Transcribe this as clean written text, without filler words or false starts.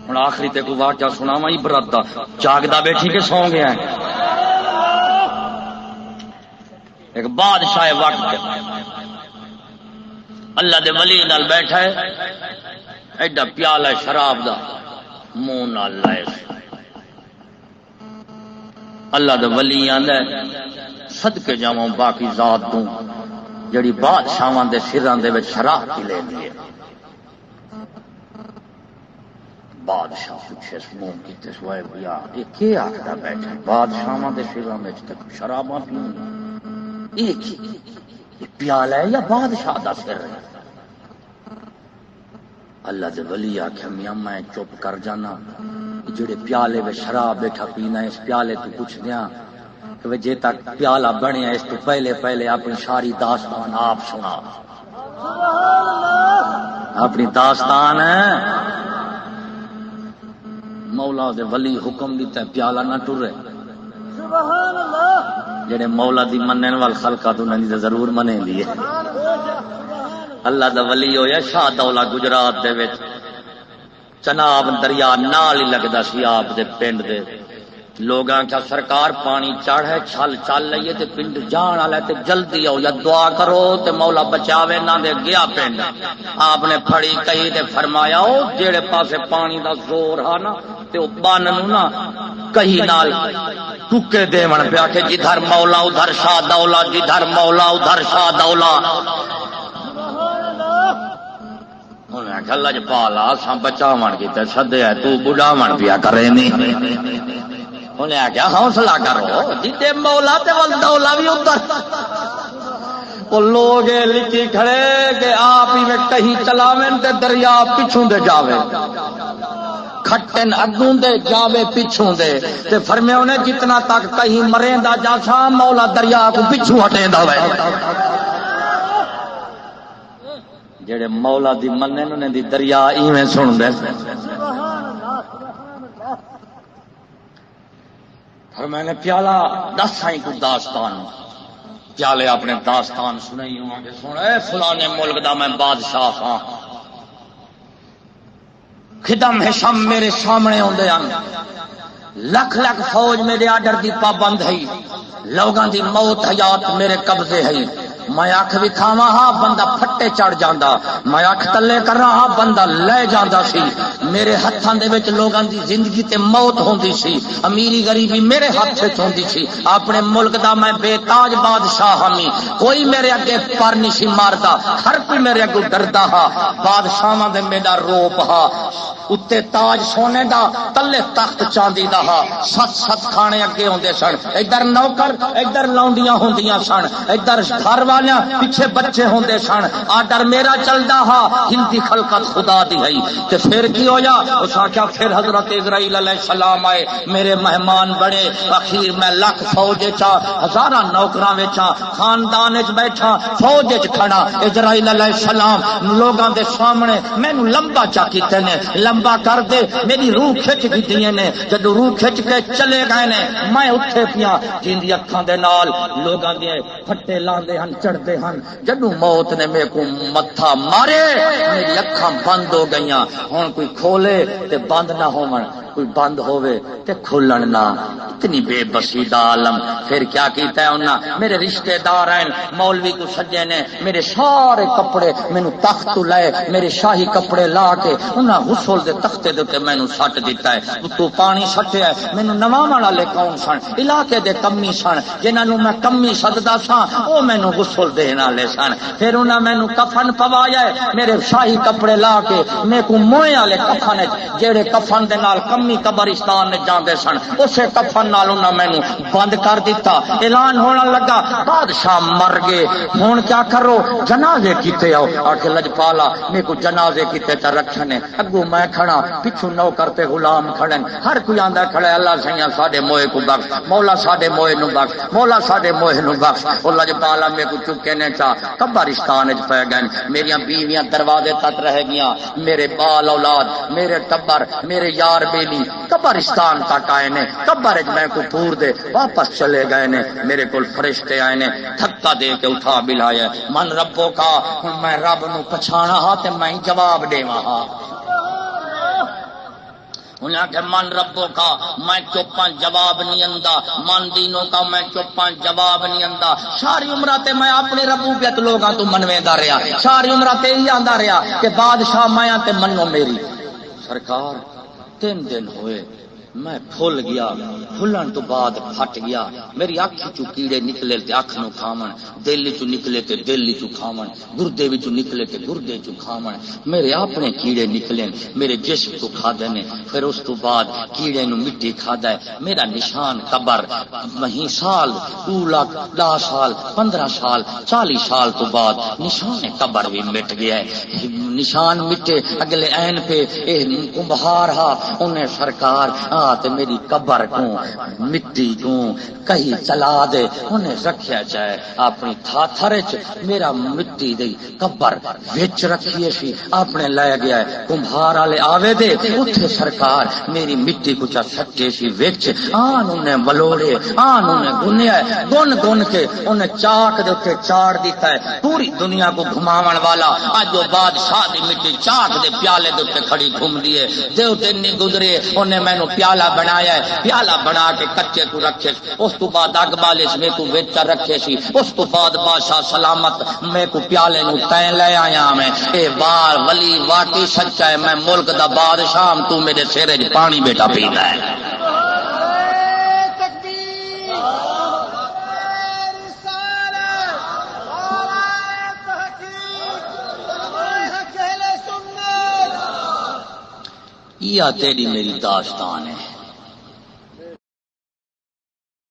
ہوں آخری تے کو واقعہ سناوا عبرت دا، جاگدا بیٹھی کے سو گیا ہے۔ ایک بادشاہ وقت اللہ دے ولی نال بیٹھا ہے، ایڈا پیالہ شراب دا منہ نال لائے، اللہ دے ولی آندا ہے صدقے جاواں باقی ذات تو جڑی بادشاہاں دے سراں دے وچ شراب پی لیندی ہے۔ بادشاہ پوچھے منہ کیتے سوائے بیا یہ کی آکھدا بیٹھا، بادشاہاں دے سراں وچ تے شراباں پیوں یہ پیالہ ہے یا بادشاہ دا سر ہے؟ اللہ دے ولی آکھیا میاں میں چپ کر جانا، جڑے پیالے میں شراب بیٹھا پینا اس پیالے تو پوچھ دیاں کہ جے تک پیالہ بنیا اس تو پہلے پہلے اپنی ساری داستان آپ سنا، اپنی داستان ہے۔ مولا دے ولی حکم دیتا ہے پیالہ نہ ٹرے، جڑے مولا دی منن وال خلقات انہاں دی ضرور منے لیے۔ اللہ دا ولی ہویا شاہ دولا گجرات دے وچ، چناب دریا نال ہی لگدا سی آپ دے پنڈ دے، لوگاں کیا سرکار پانی چڑھ ہے چھل چل لئیے تے پنڈ جان والا تے جلدی آؤ یا دعا کرو تے مولا بچاوے نہ دے گیا پنڈ۔ آپ نے پھڑی کہی تے فرمایا او جیڑے پاسے پانی دا زور ہا نا تے او بان نو نا کہیں نال ٹکے دیون پیا کہ جدھر مولا ادھر شاہ دولا، جدھر مولا ادھر شاہ دولا۔ انہیں آخیا اللہ جی پالا اساں بچاون کیتے سدیا تو بڑھاون پیا کرے نہیں۔ انہیں آخیا حوصلہ کرو جتے مولا تے ول دولا بھی ادھر۔ وہ لوگ لکھی کھڑے کہ آپ ہی میں کہیں چلاویں تے دریا پچھوں دے جاوے، کھٹن اگوں دے جاوے پچھوں دے تے فرمایا انہیں جتنا تک کہیں مریندا جاسا مولا دریا کو پچھوں ہٹیندا وے۔ جڑے مولا دی منن انہیں دی دریا ایویں سن دے۔ میں نے پیالہ دس سائیں کو داستان پیالے اپنے داستان سنائی ہوں کہ سن اے فلانے ملک دا میں بادشاہ ہاں، خدم ہشام میرے سامنے ہوندے ہیں، لکھ لکھ فوج میرے آڈر دی پابند ہے، لوگاں دی موت حیات میرے قبضے ہے، میں اکھ وکھاواں ہاں بندہ پھٹے چڑھ جاندا، میں اکھ تلے کر رہا ہاں بندہ لے جاندا سی، میرے ہتھاں دے وچ لوگاں دی زندگی تے موت ہوندی سی، امیری غریبی میرے ہاتھ وچ ہوندی سی، اپنے ملک دا میں بے تاج بادشاہ ہاں، کوئی میرے اگے پر نہیں سی ماردا، ہر کوئی میرے اگے ڈردا ہا، بادشاہاں دے میرا روپ ہا، اتے تاج سونے دا تلے تخت چاندی دا ہا، ست ست کھانے اگے ہوندے سن، ادھر نوکر ادھر لونڈیاں ہوندیاں سن، ادھر گھر والیاں پیچھے بچے ہوندے سن، آڈر میرا چلدا ہا، ہندی خلقت خدا دی ہے۔ تے پھر کی ہویا اس آخیا پھر حضرت اسرائیل علیہ السلام آئے، میرے مہمان بڑے، اخیر میں لکھ فوج چا ہزاراں نوکراں وچاں خاندان وچ بیٹھا فوج وچ کھڑا، اسرائیل علیہ السلام لوگاں دے سامنے مینوں لمبا چا کیتے نے، لمبا کر دے میری روح کھچ کیتی نے، جدوں روح کھچ کے چلے گئے نے میں اٹھے پیا جیندی اکھاں دے نال لوگاں دے پھٹے لاندے ہن چڑھدے ہن، جدوں موت نے میرے کو متھا مارے میری اکھاں بند ہو گئیاں، ہن کوئی کھولے تے بند نہ ہون، کوئی بند ہوئے تے کھلن نہ، اتنی بے بسی دا عالم۔ پھر کیا کیتا ہے انہاں، میرے رشتہ دار ہیں مولوی کو سجے نے، میرے سارے کپڑے مینوں تخت تو لائے، میرے شاہی کپڑے لا کے انہاں غسل دے تختے دے تے مینوں سٹ دیتا ہے، تو پانی سٹیا ہے، مینوں نواون والے کون سن، علاقے دے کمی سن، جنہاں نوں میں کمی سددا ساں او مینوں غسل دین والے سن، پھر انہاں مینوں کفن پوایا ہے، میرے شاہی کپڑے لا کے میرے کو موئے والے کفن جڑے کفن دے نال کمی قبرستان میں جاندے سن اسے کفن نال انہاں مینوں بند کر دیتا، اعلان ہونا لگا بادشاہ مر گئے، ہن کیا کرو جنازے کیتے آؤ، آکھے لجپالا میرے کو جنازے کیتے تے رکھنے، اگوں میں کھڑا پچھوں نوکر تے غلام کھڑن، ہر کوئی آندا کھڑا اللہ سیاں ساڈے موئے کو بخش، مولا ساڈے موئے نو بخش، مولا ساڈے موئے نو بخش، او لجپالا میرے کو چکے نے چا قبرستان وچ پے گئے، میریاں بیویاں دروازے تک رہ گیاں، میرے بال اولاد میرے ٹبر میرے یار بیلی قبرستان تک آئے نے، قبر وچ میں کو پور دے واپس چلے گئے نے، میرے کول فرشتے آئے نے، دھکا دے کے اٹھا بلایا من ربو کا، ہن میں رب نو پچھانا ہا تے میں جواب دیواں ہا، انہیں کہ من ربوں کا میں چپاں جواب نہیں اندا، من دینوں کا میں چپاں جواب نہیں اندا. ساری عمرہ تے میں اپنی ربوبیت لوگاں تو منویندا رہیا، ساری عمرہ تے ہی آندا رہیا کہ بادشاہ میں تے منو میری. سرکار 3 دن ہوئے میں پھول گیا، پھلن تو بعد پھٹ گیا. میری اکھ چو کیڑے نکلے تے اکھ نو کھاون، دل چو نکلے تے دل چو کھاون، گردے وچوں نکلے تے گردے چو کھاون. میرے اپنے کیڑے نکلے میرے جسم کو کھادے نے، پھر اس تو بعد کیڑے نو مٹی کھادا ہے. میرا نشان قبر مہی سال 2 لاکھ 10 سال 15 سال 40 سال تو بعد نشان قبر بھی مٹ گیا ہے. نشان مٹے اگلے عین پہ اے کمبھار ہا انہیں سرکار تے میری قبر کو مٹی کو کہیں چلا دے، انہیں رکھیا جائے اپنی تھاتھر چ. میرا مٹی دی قبر وچ رکھیے سی اپنے لے گیا ہے. کمبھار والے آوے دے اٹھے سرکار میری مٹی کو چا سٹے سی وچ آن انہیں ملوڑے آن انہیں گنیا ہے. گن گن کے انہیں چاک دے اوتے چاڑ دیتا ہے. پوری دنیا کو گھماون والا اج جو بادشاہ دی مٹی چاک دے پیالے دے اوتے کھڑی گھوم دی ہے. دو دن نہیں گزرے انہیں مینوں پیالہ بنایا ہے، پیالہ بنا کے کچے کو رکھے. اس تو بعد اگ بالش میں کو وچ رکھے سی. اس تو بعد بادشاہ سلامت میں کو پیالے نو تین لے آیا. میں اے بار ولی واقعی سچا ہے، میں ملک دا بادشاہ تو میرے سر وچ پانی بیٹا پیندا ہے. یہ تیری میری داستان ہے.